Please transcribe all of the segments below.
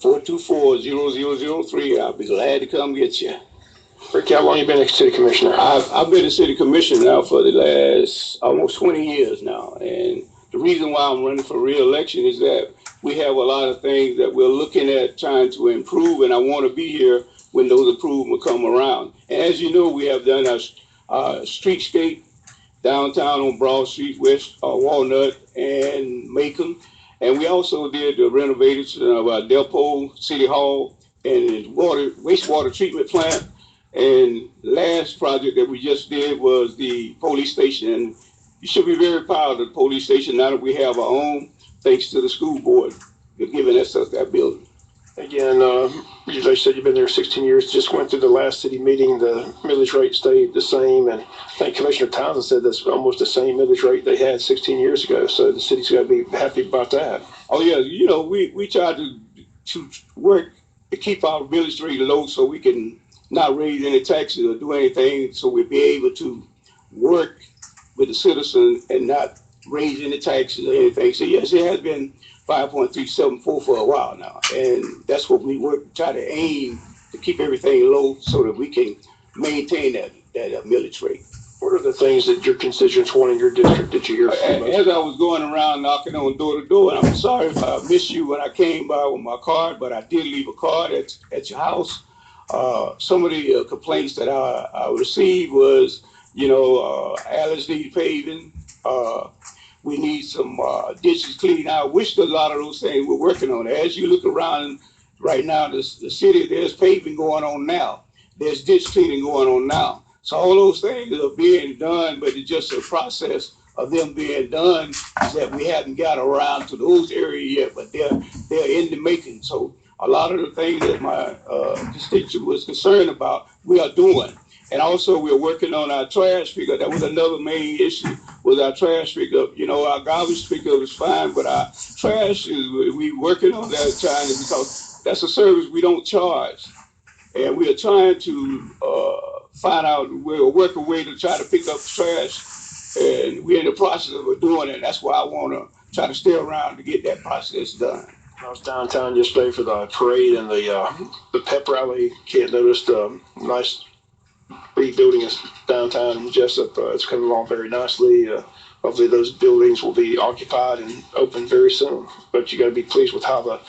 424-0003. I'll be glad to come get you. Ricky, how long you been a city commissioner? I've been a city commissioner now for the last almost 20 years now. And the reason why I'm running for re-election is that we have a lot of things that we're looking at trying to improve, and I want to be here when those improvements come around. And as you know, we have done a streetscape downtown on Broad Street, West Walnut, and Macon. And we also did the renovation of our depot, City Hall, and wastewater treatment plant. And last project that we just did was the police station. And you should be very proud of the police station now that we have our own, thanks to the school board for giving us that building. Again, you said you've been there 16 years. Just went through the last city meeting. The millage rate stayed the same, and I think Commissioner Townsend said that's almost the same millage rate they had 16 years ago. So the city's got to be happy about that. Oh yeah, we try to work to keep our millage rate low so we can not raise any taxes or do anything, so we'll be able to work with the citizens and not raise any taxes or anything. So yes, it has been 5.374 for a while now, and that's what we work try to aim to keep everything low so that we can maintain that millage rate. What are the things that your constituents want in your district that you hear from? As I was going around knocking on door to door, and I'm sorry if I missed you when I came by with my card, but I did leave a card at your house. Some of the complaints that I received was, Alice needs paving. We need some ditches cleaned out, which a lot of those things we're working on. As you look around right now, the city, there's paving going on now. There's ditch cleaning going on now. So all those things are being done, but it's just a process of them being done is that we haven't got around to those areas yet, but they're in the making. So a lot of the things that my constituent was concerned about, we are doing. And also we're working on our trash pickup. That was another main issue, was our trash pickup. Our garbage pickup is fine, but our trash we working on that trying to, because that's a service we don't charge. And we are trying to find out, we'll work a way to try to pick up trash. And we're in the process of doing it. That's why I want to try to stay around to get that process done. I was downtown yesterday for the parade and the pep rally. Can't notice the nice rebuilding is downtown in Jessup. It's coming along very nicely. Hopefully those buildings will be occupied and open very soon. But you got to be pleased with how the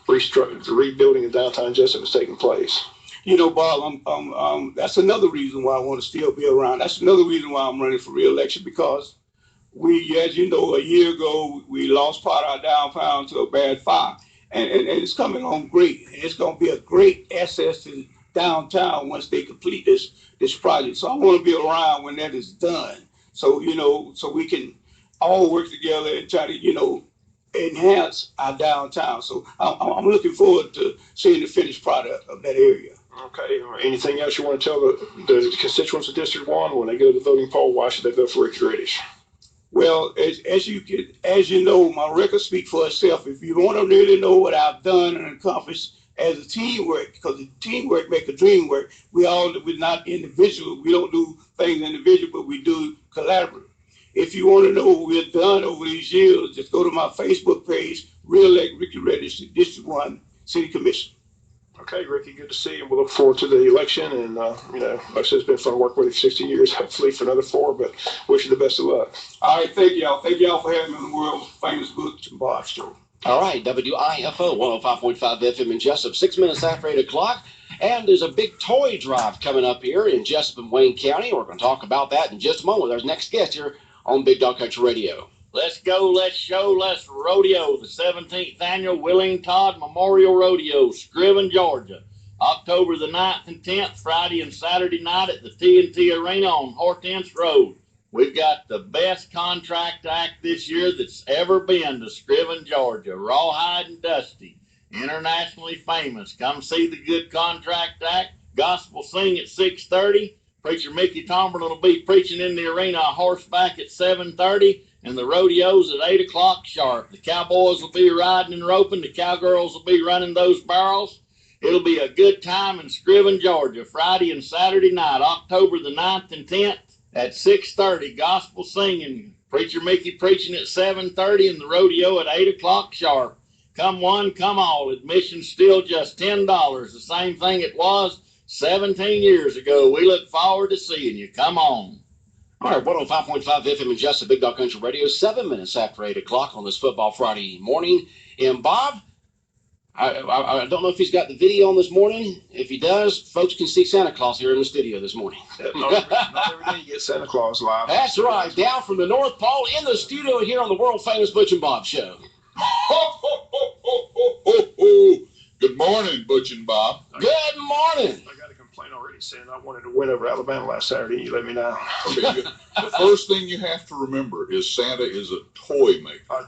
rebuilding of downtown Jessup is taking place. Bob, that's another reason why I want to still be around. That's another reason why I'm running for re-election, because we, as you know, a year ago, we lost part of our downtown to a bad fire. And it's coming on great. And it's going to be a great asset to downtown once they complete this project. So I want to be around when that is done. So, so we can all work together and try to, enhance our downtown. So I'm looking forward to seeing the finished product of that area. Okay. Anything else you want to tell the constituents of District 1 when they go to the voting poll? Why should they vote for Ricky Reddish? Well, as you know, my record speaks for itself. If you want to really know what I've done and accomplished as a teamwork, because teamwork make a dream work. We're not individual. We don't do things individual, but we do collaborate. If you want to know what we've done over these years, just go to my Facebook page, Re-elect Ricky Reddish, District 1 City Commission. Okay, Ricky, good to see you. We'll look forward to the election. And, like I said, it's been fun working with you for 16 years, hopefully for another 4, but wish you the best of luck. All right, thank y'all. Thank y'all for having me on the world's famous Butch and Butch show. All right, WIFO 105.5 FM in Jessup, 6 minutes after 8 o'clock. And there's a big toy drive coming up here in Jessup and Wayne County. We're going to talk about that in just a moment with our next guest here on Big Dog Country Radio. Let's go, let's show, let's rodeo. The 17th annual Willing Todd Memorial Rodeo, Scriven, Georgia. October the 9th and 10th, Friday and Saturday night at the T&T Arena on Hortense Road. We've got the best contract act this year that's ever been to Scriven, Georgia. Rawhide and Dusty, internationally famous. Come see the good contract act. Gospel sing at 6:30. Preacher Mickey Tomberlin will be preaching in the arena horseback at 7:30. And the rodeo's at 8 o'clock sharp. The cowboys will be riding and roping. The cowgirls will be running those barrels. It'll be a good time in Scriven, Georgia, Friday and Saturday night, October the 9th and 10th at 6:30. Gospel singing. Preacher Mickey preaching at 7:30 and the rodeo at 8 o'clock sharp. Come one, come all. Admission's still just $10. The same thing it was 17 years ago. We look forward to seeing you. Come on. All right, 105.5 FM and Just Big Dog Country Radio, 7 minutes after 8 o'clock on this Football Friday morning. And Bob, I don't know if he's got the video on this morning. If he does, folks can see Santa Claus here in the studio this morning. Not every day you get Santa Claus live. That's right, down from the North Pole in the studio here on the world-famous Butch and Bob Show. Ho, ho, ho, ho, ho, ho, ho. Good morning, Butch and Bob. Good morning. I got a complaint already saying I wanted to win over Alabama last Saturday. You let me know. Okay, the first thing you have to remember is Santa is a toy maker.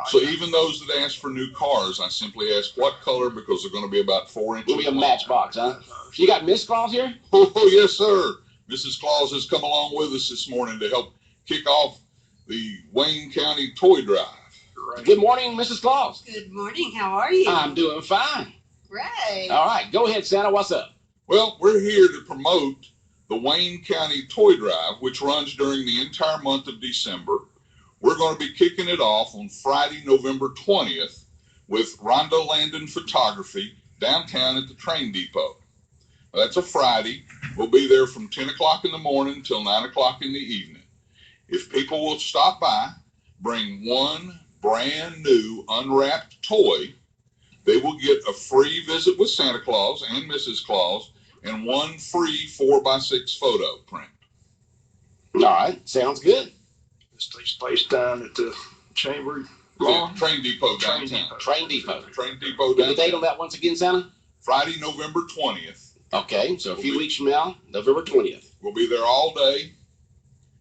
So even those that ask for new cars, I simply ask what color because they're going to be about 4 inches. We'll be a matchbox, huh? You got Miss Claus here? Oh, yes, sir. Mrs. Claus has come along with us this morning to help kick off the Wayne County Toy Drive. Right. Good morning, Mrs. Claus. Good morning. How are you? I'm doing fine. Great. All right, go ahead, Santa. What's up? Well, we're here to promote the Wayne County Toy Drive, which runs during the entire month of December. We're going to be kicking it off on Friday, November 20th with Rhonda Landon Photography downtown at the train depot. Now, that's a Friday. We'll be there from 10 o'clock in the morning till 9 o'clock in the evening. If people will stop by, bring one brand new unwrapped toy, they will get a free visit with Santa Claus and Mrs. Claus and one free 4x6 photo print. All right, sounds good. This takes place down at the Chamber Yeah, train depot Train downtown. depot. Train depot. Train depot Give the date on downtown. that once again, Santa? Friday, November 20th. Okay, so a few weeks from now, November 20th. We'll be there all day,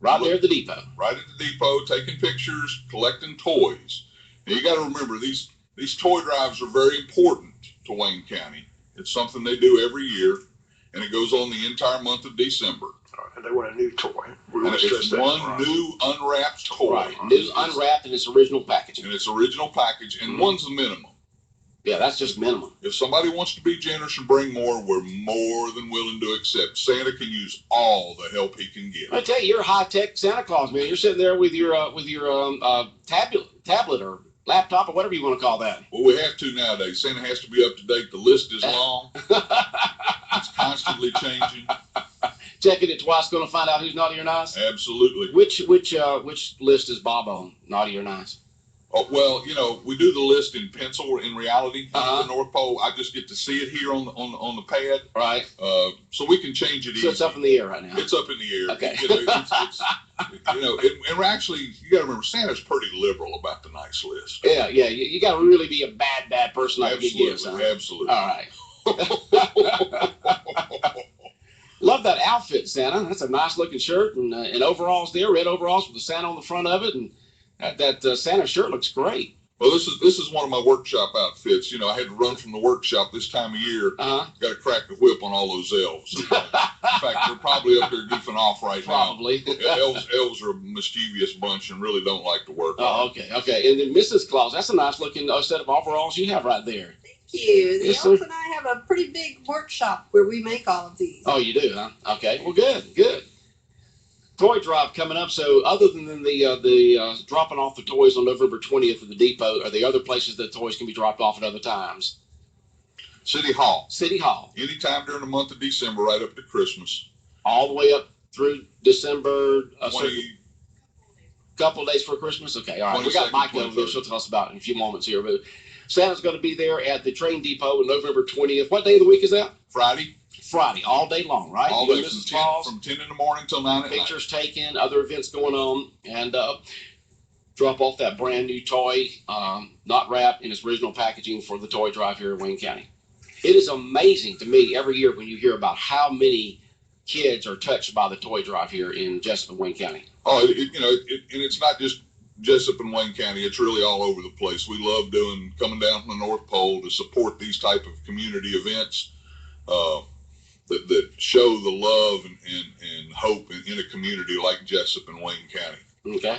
Right there at the depot. right at the depot, taking pictures, collecting toys. And you got to remember, these toy drives are very important to Wayne County. It's something they do every year, and it goes on the entire month of December. And they want a new toy. We And want to stress it's that. one Right. new unwrapped toy. Right. New, unwrapped in its original packaging. And it's original package, and one's the minimum. Yeah, that's just minimum. If somebody wants to be generous and bring more, we're more than willing to accept. Santa can use all the help he can get. I tell you, you're a high-tech Santa Claus, man. You're sitting there with your tablet or laptop or whatever you want to call that. Well, we have to nowadays. Santa has to be up to date. The list is long. It's constantly changing. Checking it twice, going to find out who's naughty or nice. Absolutely. Which list is Bob on? Naughty or nice? Oh, well, you know, we do the list in pencil. In reality, Uh-huh. the North Pole, I just get to see it here on the pad, Right. so we can change it So easily. it's up in the air right now. It's up in the air. Okay. You know, and we're actually, you got to remember, Santa's pretty liberal about the nice list. Yeah. You got to really be a bad person not to get gifts, huh? Absolutely. All right. Love that outfit, Santa. That's a nice looking shirt and overalls there, red overalls with the Santa on the front of it, and that Santa shirt looks great. Well, this is one of my workshop outfits. You know, I had to run from the workshop this time of year. Uh-huh. Got to crack the whip on all those elves. In fact, they're probably up there goofing off right Probably. now. Elves are a mischievous bunch and really don't like to work. Oh, okay. And then Mrs. Claus, that's a nice looking set of overalls you have right there. Thank you. The Yes, elves sir. and I have a pretty big workshop where we make all of these. Oh, you do, huh? Okay. Well, good. Toy drive coming up. So, other than the dropping off the toys on November 20th at the depot, are there other places that toys can be dropped off at other times? City Hall. City Hall, Anytime during the month of December, right up to Christmas. all the way up through December. A 20, couple of days for Christmas. Okay, all right. We got 22nd, Mike over there. 23rd. She'll tell us about it in a few moments here. But Santa's going to be there at the train depot on November 20th. What day of the week is that? Friday, Friday, all day long, right? all You day got from Mrs. 10, Claus, from 10 in the morning till 9 at night. pictures taken, other events going on, and drop off that brand new toy, not wrapped in its original packaging for the toy drive here in Wayne County. It is amazing to me every year when you hear about how many kids are touched by the toy drive here in Jessup and Wayne County. Oh, and it's not just Jessup and Wayne County. It's really all over the place. We love coming down from the North Pole to support these type of community events that show the love and hope in a community like Jessup and Wayne County. Okay.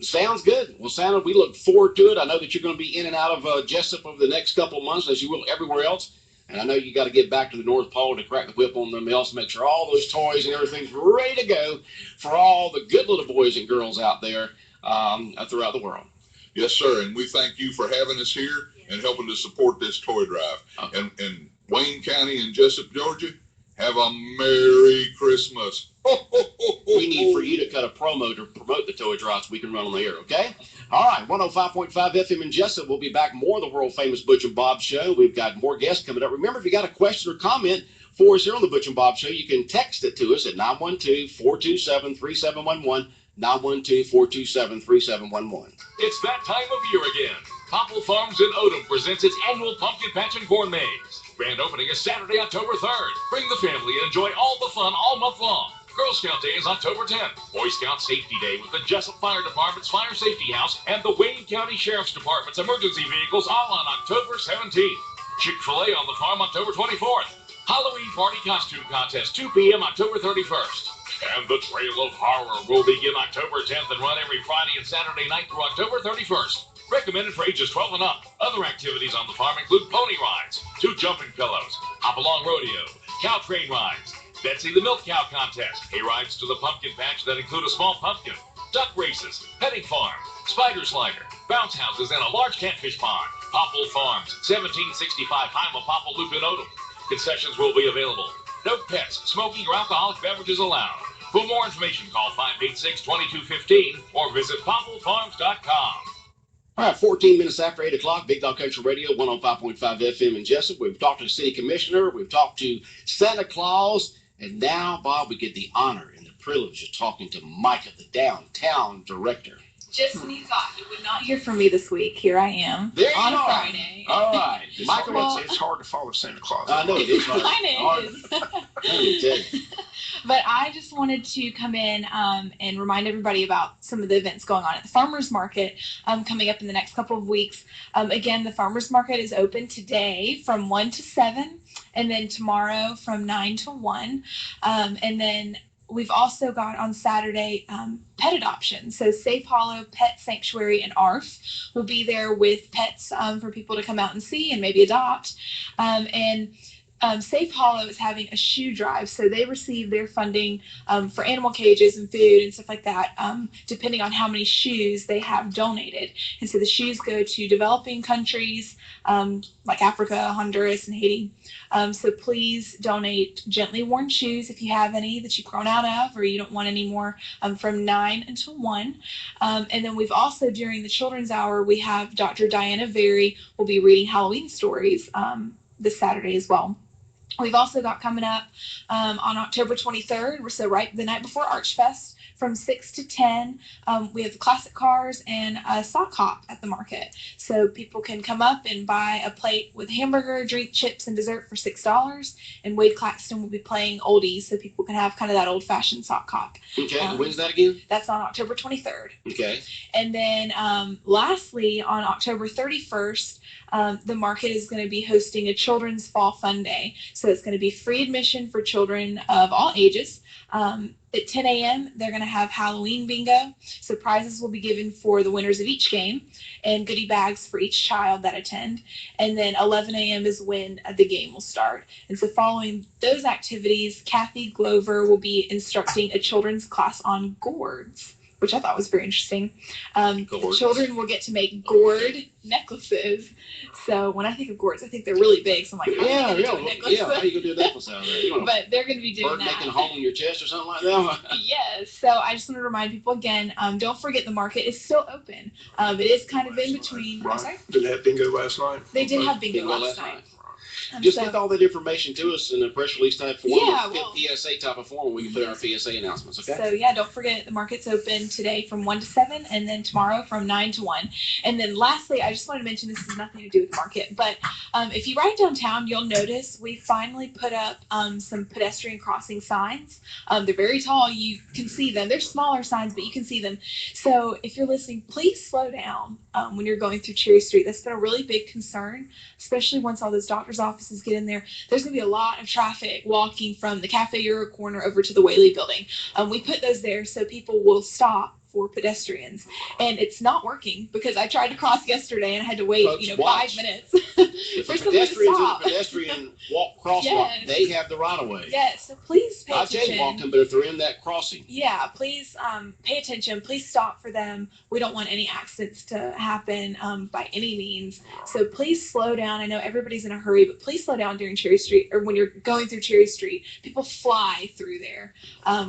Sounds good. Well, Santa, we look forward to it. I know that you're going to be in and out of Jessup over the next couple of months, as you will everywhere else. And I know you got to get back to the North Pole to crack the whip on them else, make sure all those toys and everything's ready to go for all the good little boys and girls out there throughout the world. Yes, sir. And we thank you for having us here and helping to support this toy drive. Okay. And Wayne County and Jessup, Georgia, have a Merry Christmas. We need for you to cut a promo to promote the toy drive so we can run on the air, okay? All right, 105.5 FM in Jessup. We'll be back more of the world famous Butch and Bob Show. We've got more guests coming up. Remember, if you got a question or comment for us here on the Butch and Bob Show, you can text it to us at 912-427-3711, 912-427-3711. It's that time of year again. Popple Farms in Odom presents its annual Pumpkin Patch and Corn Maze. Grand opening is Saturday, October 3rd. Bring the family and enjoy all the fun all month long. Girl Scout Day is October 10th. Boy Scout Safety Day with the Jessup Fire Department's Fire Safety House and the Wayne County Sheriff's Department's emergency vehicles all on October 17th. Chick-fil-A on the farm October 24th. Halloween Party Costume Contest 2 p.m. October 31st. And the Trail of Horror will begin October 10th and run every Friday and Saturday night through October 31st. Recommended for ages 12 and up. Other activities on the farm include pony rides, 2 jumping pillows, hop-along rodeo, cow train rides, Betsy the Milk Cow Contest, hay rides to the pumpkin patch that include a small pumpkin, duck races, petting farm, spider slider, bounce houses, and a large catfish pond. Popple Farms, 1765 Hyma Popple Loop in Odom. Concessions will be available. No pets, smoking, or alcoholic beverages allowed. For more information, call 586-2215 or visit popplefarms.com. All right, 14 minutes after 8 o'clock, Big Dog Country Radio, 105.5 FM in Jessup. We've talked to the city commissioner. We've talked to Santa Claus. And now, Bob, we get the honor and the privilege of talking to Micah, the downtown director. Just when you thought you would not hear from me this week, here I am There you on a are. Friday. All right. Michael, Michael, it's hard to follow Santa Claus. I know it is. Hard. I know it is. Let me tell you. But I just wanted to come in and remind everybody about some of the events going on at the farmers market coming up in the next couple of weeks. Again, the farmers market is open today from 1 to 7, and then tomorrow from 9 to 1. And then we've also got on Saturday pet adoption. So Safe Hollow Pet Sanctuary and ARF will be there with pets for people to come out and see and maybe adopt. Safe Hollow is having a shoe drive, so they receive their funding for animal cages and food and stuff like that, depending on how many shoes they have donated. And so the shoes go to developing countries like Africa, Honduras, and Haiti. So please donate gently worn shoes if you have any that you've grown out of or you don't want any more from 9 until 1. And then we've also, during the Children's Hour, we have Dr. Diana Very will be reading Halloween stories this Saturday as well. We've also got coming up on October 23rd, so right the night before Archfest, from 6 to 10, we have classic cars and a sock hop at the market. So people can come up and buy a plate with hamburger, drink, chips, and dessert for $6. And Wade Claxton will be playing oldies, so people can have kind of that old-fashioned sock hop. Okay, when's that again? That's on October 23rd. Okay. And then lastly, on October 31st, the market is going to be hosting a Children's Fall Fun Day. So it's going to be free admission for children of all ages. At 10 a.m., they're going to have Halloween bingo. So prizes will be given for the winners of each game and goodie bags for each child that attend. And then 11 a.m. is when the game will start. And so following those activities, Kathy Glover will be instructing a children's class on gourds, which I thought was very interesting. The children will get to make gourd necklaces. So when I think of gourds, I think they're really big. So I'm like, Yeah, how are you gonna do a necklace? how you gonna do a necklace out of that? You want But they're going to be a doing bird that. making a hole in your chest or something like that? Yes. So I just want to remind people again, don't forget the market is still open. It is kind of in between. I'm Right. sorry? Did they have bingo last night? They did have bingo Bingo last night. Just So- get all that information to us in a press release type form, Yeah, well- PSA type of form, we can put our PSA announcements, okay? So yeah, don't forget the market's open today from 1 to 7 and then tomorrow from 9 to 1. And then lastly, I just wanted to mention this has nothing to do with the market, but if you ride downtown, you'll notice we finally put up some pedestrian crossing signs. They're very tall. You can see them. They're smaller signs, but you can see them. So if you're listening, please slow down when you're going through Cherry Street. That's been a really big concern, especially once all those doctor's offices get in there. There's going to be a lot of traffic walking from the Cafe Euro corner over to the Whaley building. We put those there so people will stop for pedestrians, and it's not working because I tried to cross yesterday and I had to wait, Folks, 5 minutes If for the somebody to pedestrians in the stop. pedestrian walk crosswalk, Yes. they have the right of way. Yes, so please pay I tell attention. you, walk them, but if they're in that crossing. Yeah, please pay attention. Please stop for them. We don't want any accidents to happen by any means. So please slow down. I know everybody's in a hurry, but please slow down during Cherry Street or when you're going through Cherry Street. People fly through there.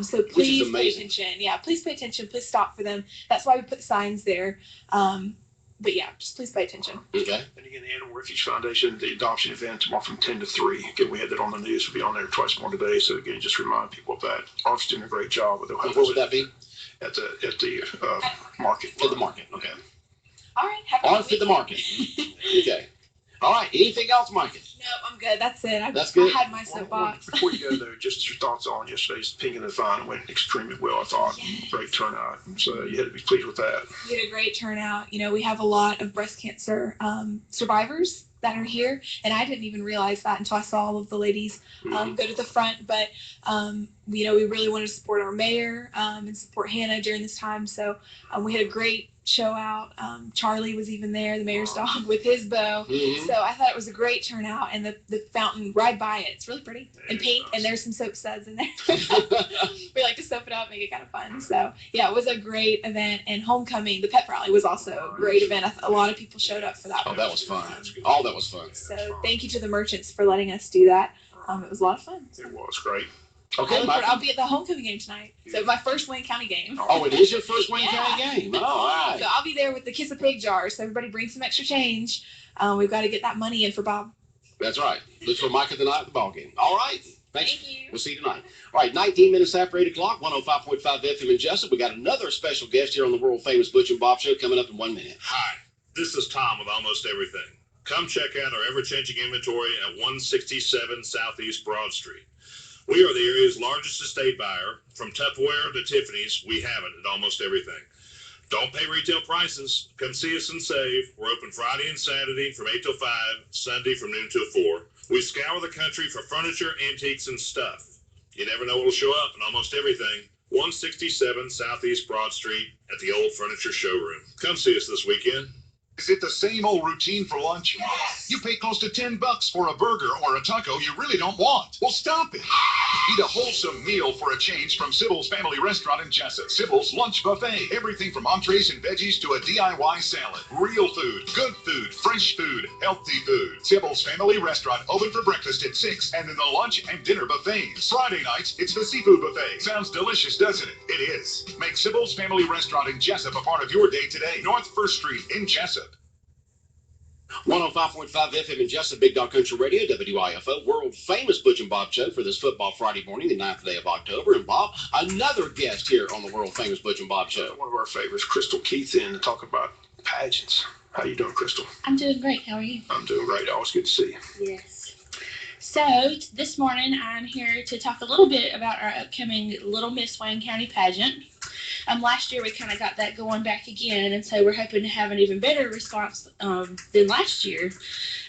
So please pay attention. Yeah, please pay attention. Please stop for them. That's why we put signs there. But yeah, just please pay attention. Okay. And again, the Animal Refuge Foundation, the adoption event tomorrow from 10 to 3. Again, we had that on the news. We'll be on there twice more today. So again, just remind people of that. ARF's doing a great job with Where would that be? At the market. At the market. Okay. All right. ARF at the market. Okay. All right. Anything else, Micah? No, I'm good. That's it. That's good. I had my soapbox. Before you go though, just your thoughts on yesterday's Pink and the Vine. It went extremely well, I thought. Yes. Great turnout. So you had to be pleased with that. We had a great turnout. We have a lot of breast cancer survivors that are here, and I didn't even realize that until I saw all of the ladies go to the front. But we really wanted to support our mayor and support Hannah during this time. So we had a great show out. Charlie was even there, the mayor's dog, with his bow. So I thought it was a great turnout, and the fountain right by it. It's really pretty and pink, and there's some soap suds in there. We like to soap it up, make it kind of fun. So yeah, it was a great event. And homecoming, the pep rally was also a great event. A lot of people showed up for that. Oh, that was fun. All that was fun. So thank you to the merchants for letting us do that. It was a lot of fun. It was great. Okay, I'll be at the homecoming game tonight. So my first Wayne County game. Oh, it is your first Wayne County game. So All right. I'll be there with the Kiss a Pig jar. So everybody bring some extra change. We've got to get that money in for Bob. That's right. Look for Micah tonight at the ball game. All right. Thanks. Thank you. We'll see you tonight. All right, 19 minutes after 8 o'clock, 105.5 FM in Jessup. We got another special guest here on the world famous Butch and Bob Show coming up in 1 minute. Hi, this is Tom with Almost Everything. Come check out our ever-changing inventory at 167 Southeast Broad Street. We are the area's largest estate buyer. From Tupperware to Tiffany's, we have it at Almost Everything. Don't pay retail prices. Come see us and save. We're open Friday and Saturday from 8 till 5, Sunday from noon till 4. We scour the country for furniture, antiques, and stuff. You never know what'll show up in Almost Everything. 167 Southeast Broad Street at the Old Furniture Showroom. Come see us this weekend. Is it the same old routine for lunch? You pay close to $10 for a burger or a taco you really don't want. Well, stop it. Eat a wholesome meal for a change from Sybil's Family Restaurant in Jessup. Sybil's Lunch Buffet. Everything from entrees and veggies to a DIY salad. Real food, good food, fresh food, healthy food. Sybil's Family Restaurant, open for breakfast at 6 and in the lunch and dinner buffets. Friday nights, it's the seafood buffet. Sounds delicious, doesn't it? It is. Make Sybil's Family Restaurant in Jessup a part of your day today. North 1st Street in Jessup. 105.5 FM in Jessup, Big Dog Country Radio, WIFO, world famous Butch and Bob Show for this football Friday morning, the 9th day of October. And Bob, another guest here on the world famous Butch and Bob Show. One of our favorites, Crystal Keith, in to talk about pageants. How you doing, Crystal? I'm doing great. How are you? I'm doing great. Always good to see you. Yes. So this morning I'm here to talk a little bit about our upcoming Little Miss Wayne County pageant. Last year we kind of got that going back again, and so we're hoping to have an even better response than last year.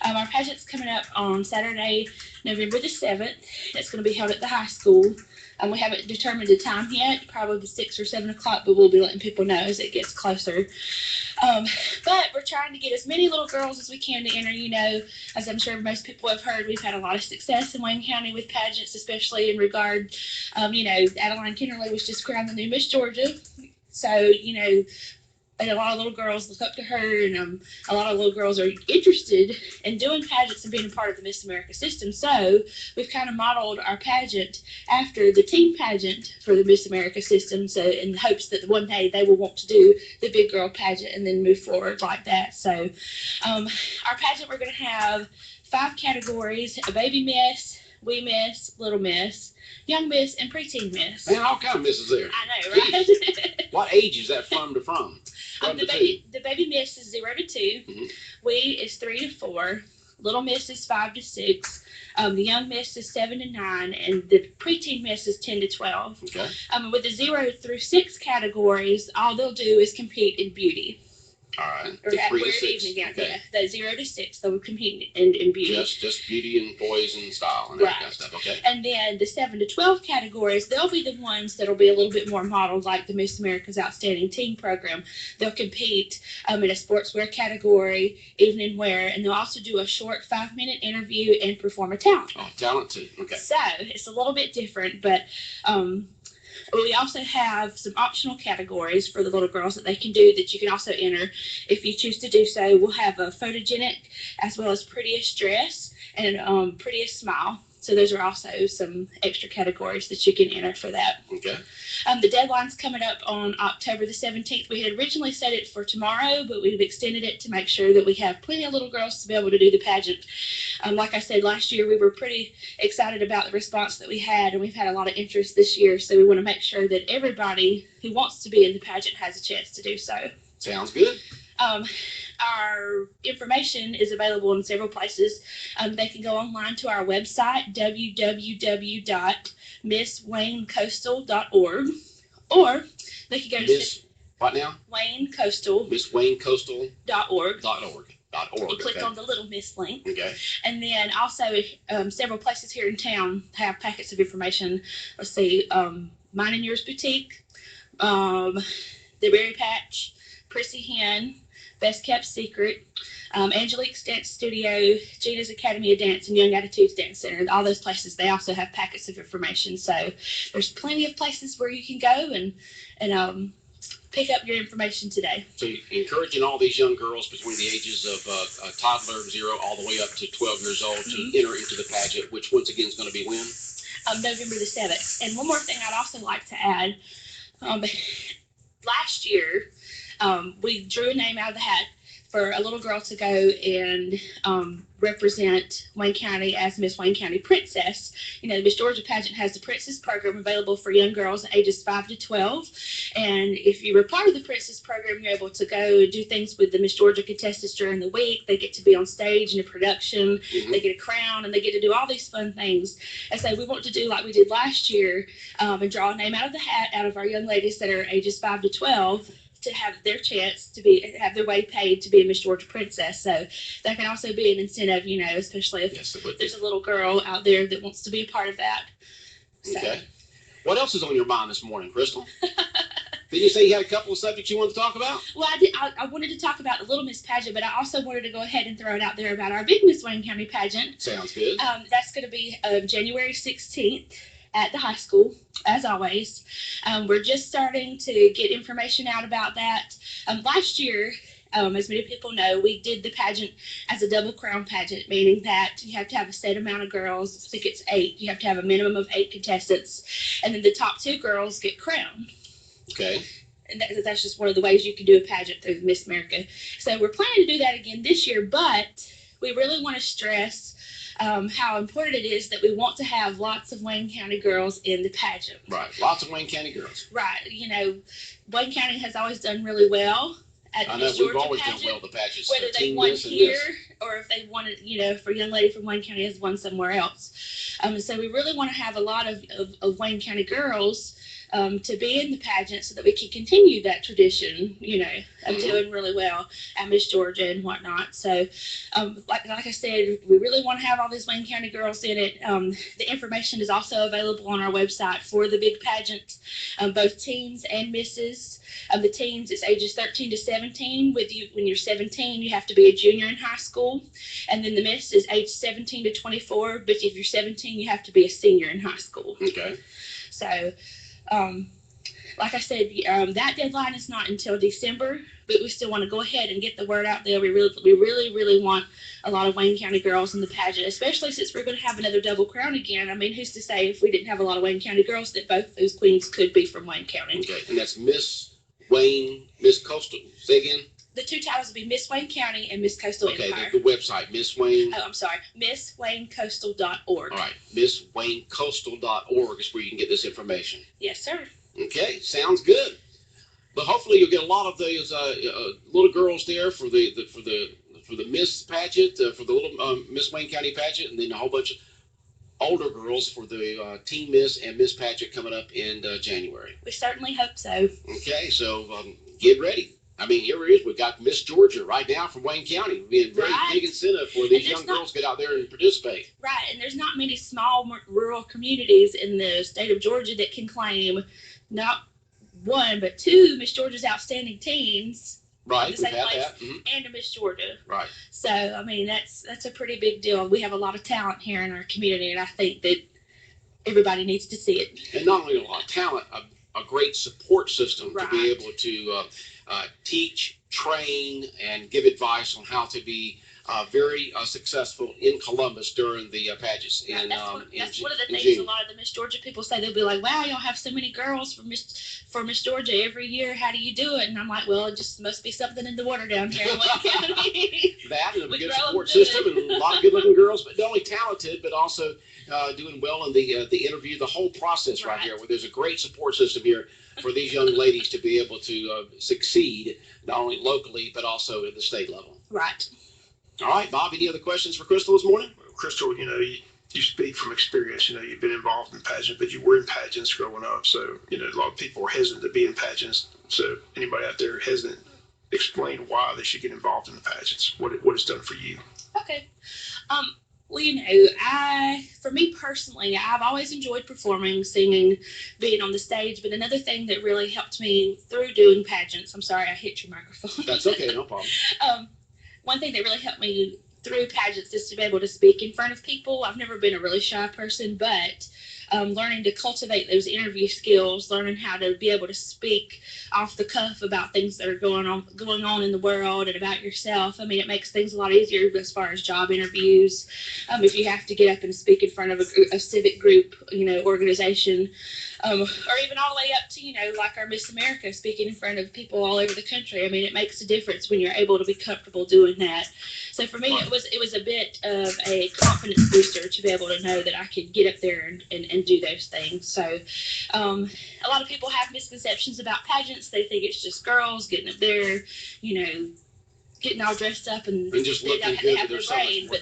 Our pageant's coming up on Saturday, November the 7th. It's going to be held at the high school. We haven't determined the time yet, probably 6 or 7 o'clock, but we'll be letting people know as it gets closer. But we're trying to get as many little girls as we can to enter. As I'm sure most people have heard, we've had a lot of success in Wayne County with pageants, especially in regard, Adeline Kennerly was just crowned the new Miss Georgia. So, and a lot of little girls look up to her, and a lot of little girls are interested in doing pageants and being a part of the Miss America system. So we've kind of modeled our pageant after the teen pageant for the Miss America system, so in hopes that one day they will want to do the big girl pageant and then move forward like that. So our pageant, we're going to have 5 categories: a baby miss, wee miss, little miss, young miss, and preteen miss. Man, all kind of misses there. I know, right? What age is that from to from? The baby miss is 0 to 2. Mm-hmm. Wee is 3 to 4. Little miss is 5 to 6. The young miss is 7 to 9, and the preteen miss is 10 to 12. Okay. With the 0 through 6 categories, all they'll do is compete in beauty. All right. Or The at 3 to where 6. evening, Okay. yeah, the 0 to 6, they would compete in beauty. Just beauty and poise and style and that Right. kind of stuff. Okay. And then the 7 to 12 categories, they'll be the ones that'll be a little bit more modeled like the Miss America's Outstanding Teen program. They'll compete in a sportswear category, evening wear, and they'll also do a short 5-minute interview and perform a talent. Oh, talent too. Okay. So it's a little bit different, but we also have some optional categories for the little girls that they can do that you can also enter if you choose to do so. We'll have a photogenic as well as prettiest dress and prettiest smile. So those are also some extra categories that you can enter for that. Okay. The deadline's coming up on October the 17th. We had originally set it for tomorrow, but we've extended it to make sure that we have plenty of little girls to be able to do the pageant. Like I said, last year we were pretty excited about the response that we had, and we've had a lot of interest this year. So we want to make sure that everybody who wants to be in the pageant has a chance to do so. Sounds good. Our information is available in several places. They can go online to our website, www.misswaynecoastal.org, or they can go to Miss what now? Wayne Coastal. MissWayneCoastal.org. .org. You click Okay. on the little Miss link. Okay. And then also several places here in town have packets of information. Let's see, Mine and Yours Boutique, The Berry Patch, Prissy Hen, Best Kept Secret, Angelique's Dance Studio, Gina's Academy of Dance, and Young Attitudes Dance Center. All those places, they also have packets of information. So there's plenty of places where you can go and pick up your information today. So encouraging all these young girls between the ages of toddler 0 all the way up to 12 years old to enter into the pageant, which once again is going to be when? November the 7th. And one more thing I'd also like to add. Last year, we drew a name out of the hat for a little girl to go and represent Wayne County as Miss Wayne County Princess. You know, the Miss Georgia pageant has the Princess program available for young girls ages 5 to 12. And if you were part of the Princess program, you're able to go and do things with the Miss Georgia contestants during the week. They get to be on stage in a production. They get a crown, and they get to do all these fun things. And so we want to do like we did last year and draw a name out of the hat out of our young ladies that are ages 5 to 12. To have their chance to have their way paid to be a Miss Georgia Princess. So that can also be an incentive, you know, especially if there's a little girl out there that wants to be a part of that. So. Okay. What else is on your mind this morning, Crystal? Did you say you had a couple of subjects you wanted to talk about? Well, I did. I wanted to talk about the Little Miss pageant, but I also wanted to go ahead and throw it out there about our Big Miss Wayne County pageant. Sounds good. That's going to be January 16th. At the high school, as always. We're just starting to get information out about that. Last year, as many people know, we did the pageant as a double crown pageant, meaning that you have to have a set amount of girls. I think it's 8. You have to have a minimum of 8 contestants, and then the top 2 girls get crowned. Okay. And that's just one of the ways you can do a pageant through Miss America. So we're planning to do that again this year, but we really want to stress how important it is that we want to have lots of Wayne County girls in the pageant. Right, lots of Wayne County girls. Right, you know, Wayne County has always done really well at the Miss Georgia pageant. Done well the pageants. Whether they won here or if they won it, you know, if a young lady from Wayne County has won somewhere else. So we really want to have a lot of Wayne County girls to be in the pageant so that we can continue that tradition, you know, of doing really well at Miss Georgia and whatnot. So, like I said, we really want to have all these Wayne County girls in it. The information is also available on our website for the big pageant, both teens and misses. The teens, it's ages 13 to 17. When you're 17, you have to be a junior in high school. And then the miss is age 17 to 24. But if you're 17, you have to be a senior in high school. Okay. So, like I said, that deadline is not until December, but we still want to go ahead and get the word out there. We really want a lot of Wayne County girls in the pageant, especially since we're going to have another double crown again. I mean, who's to say if we didn't have a lot of Wayne County girls that both those queens could be from Wayne County? Okay, and that's Miss Wayne, Miss Coastal. Say again? The 2 titles would be Miss Wayne County and Miss Coastal Empire. Okay, the website, Miss Wayne. Oh, I'm sorry, MissWayneCoastal.org. All right, MissWayneCoastal.org is where you can get this information. Yes, sir. Okay, sounds good. But hopefully you'll get a lot of those little girls there for the Miss pageant, for the little Miss Wayne County pageant, and then a whole bunch of older girls for the Teen Miss and Miss pageant coming up in January. We certainly hope so. Okay, so get ready. I mean, here it is. We've got Miss Georgia right now from Wayne County. Being very big incentive for these young girls to get out there and participate. Right, and there's not many small rural communities in the state of Georgia that can claim not one but two Miss Georgia's Outstanding Teens. Right, the same we've had place, that. Mm-hmm. And a Miss Georgia. Right. So I mean, that's a pretty big deal. We have a lot of talent here in our community, and I think that everybody needs to see it. And not only a lot of talent, a great support system to be able to teach, train, and give advice on how to be very successful in Columbus during the pageants. Right. That's one of the things June. A lot of the Miss Georgia people say. They'll be like, "Wow, y'all have so many girls for Miss Georgia every year. How do you do it?" And I'm like, "Well, it just must be something in the water down here in Wayne County." That and a good support system and a lot of good-looking girls, but not only talented, but also doing well in the interview, the whole process right here, where there's a great support system here for these young ladies to be able to succeed, not only locally, but also at the state level. Right. All right, Bob, any other questions for Crystal this morning? Crystal, you speak from experience. You've been involved in pageants, but you were in pageants growing up. So, a lot of people are hesitant to be in pageants. So anybody out there hesitant, explain why they should get involved in the pageants, what it's done for you. Okay. Well, for me personally, I've always enjoyed performing, singing, being on the stage. But another thing that really helped me through doing pageants, I'm sorry, I hit your microphone. That's okay, no problem. One thing that really helped me through pageants is to be able to speak in front of people. I've never been a really shy person, but learning to cultivate those interview skills, learning how to be able to speak off the cuff about things that are going on in the world and about yourself. I mean, it makes things a lot easier as far as job interviews. If you have to get up and speak in front of a civic group, organization, or even all the way up to, like our Miss America, speaking in front of people all over the country. I mean, it makes a difference when you're able to be comfortable doing that. So for me, it was a bit of a confidence booster to be able to know that I could get up there and do those things. So a lot of people have misconceptions about pageants. They think it's just girls getting up there, getting all dressed up and just looking good. Have their brain, but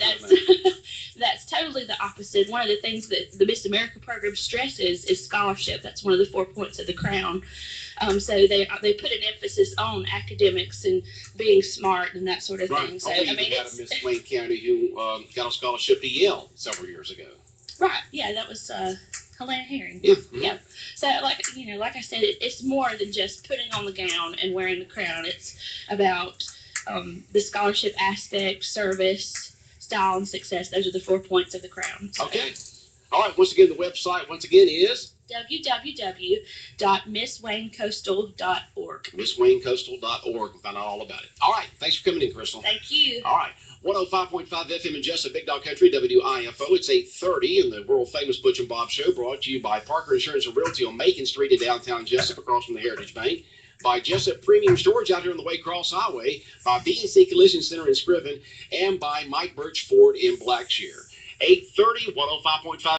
that's totally the opposite. One of the things that the Miss America program stresses is scholarship. That's one of the 4 points of the crown. So they put an emphasis on academics and being smart and that sort of thing. So I mean, had a Miss Wayne County who got a scholarship to Yale several years ago. Right. Yeah, that was Helena Herring. Yeah. Mm-hmm. Yeah. So like I said, it's more than just putting on the gown and wearing the crown. It's about the scholarship aspect, service, style, and success. Those are the 4 points of the crown. So. Okay. All right. Once again, the website is www.misswaynecoastal.org. MissWayneCoastal.org. Find out all about it. All right. Thanks for coming in, Crystal. Thank you. All right. 105.5 FM in Jessup, Big Dog Country, WIFO. It's 8:30 in the world-famous Butch and Bob Show, brought to you by Parker Insurance and Realty on Macon Street in downtown Jessup, across from the Heritage Bank. By Jessup Premium Storage out here on the Waycross Highway. By B&C Collision Center in Scriven. And by Mike Birch Ford in Blackshear. 8:30, 105.5.